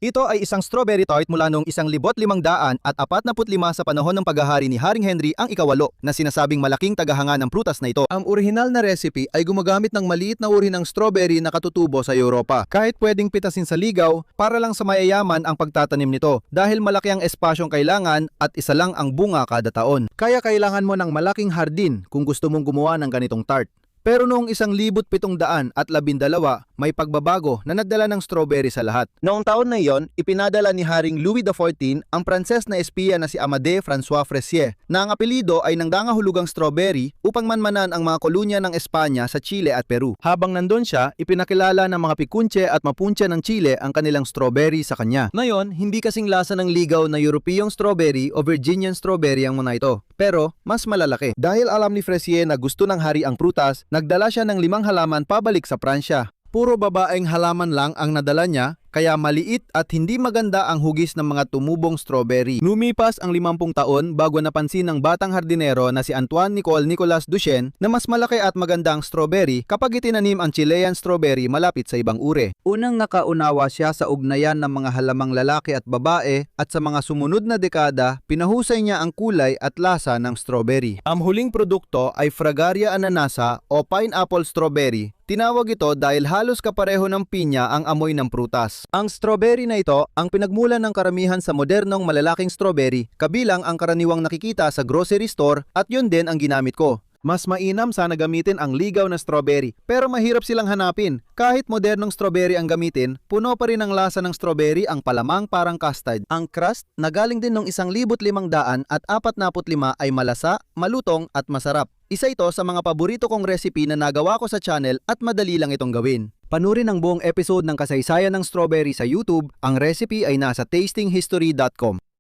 Ito ay isang strawberry tart mula noong 1545 sa panahon ng paghahari ni Haring Henry ang ika-8 na sinasabing malaking tagahanga ng prutas na ito. Ang orihinal na recipe ay gumagamit ng maliit na uri ng strawberry na katutubo sa Europa. Kahit pwedeng pitasin sa ligaw, para lang sa mayayaman ang pagtatanim nito dahil malaki ang espasyong kailangan at isa lang ang bunga kada taon. Kaya kailangan mo ng malaking hardin kung gusto mong gumawa ng ganitong tart. Pero noong 1712 may pagbabago na nagdala ng strawberry sa lahat. Noong taon na iyon, ipinadala ni Haring Louis XIV ang Pranses na espiya na si Amadé François Fressier na ang apelido ay nangangahulugang strawberry upang manmanan ang mga kolonya ng Espanya sa Chile at Peru. Habang nandun siya, ipinakilala ng mga pikunche at mapunche ng Chile ang kanilang strawberry sa kanya. Ngayon, hindi kasing lasa ng ligaw na Europeyong strawberry o Virginian strawberry ang mga ito, pero mas malalaki. Dahil alam ni Fressier na gusto ng hari ang prutas, nagdala siya ng 5 halaman pabalik sa Pransya. Puro babaeng halaman lang ang nadala niya, kaya maliit at hindi maganda ang hugis ng mga tumubong strawberry. Lumipas ang 50 taon bago napansin ng batang hardinero na si Antoine Nicole Nicolas Duchesne na mas malaki at maganda ang strawberry kapag itinanim ang Chilean strawberry malapit sa ibang uri. Unang nakaunawa siya sa ugnayan ng mga halamang lalaki at babae at sa mga sumunod na dekada, pinahusay niya ang kulay at lasa ng strawberry. Ang huling produkto ay Fragaria ananasa o pineapple strawberry. Tinawag ito dahil halos kapareho ng pinya ang amoy ng prutas. Ang strawberry na ito ang pinagmulan ng karamihan sa modernong malalaking strawberry, kabilang ang karaniwang nakikita sa grocery store at yun din ang ginamit ko. Mas mainam sana gamitin ang ligaw na strawberry, pero mahirap silang hanapin. Kahit modernong strawberry ang gamitin, puno pa rin ang lasa ng strawberry ang palamang parang custard. Ang crust na galing din noong 1545 ay malasa, malutong at masarap. Isa ito sa mga paborito kong recipe na nagawa ko sa channel at madali lang itong gawin. Panurin ang buong episode ng kasaysayan ng strawberry sa YouTube. Ang recipe ay nasa tastinghistory.com.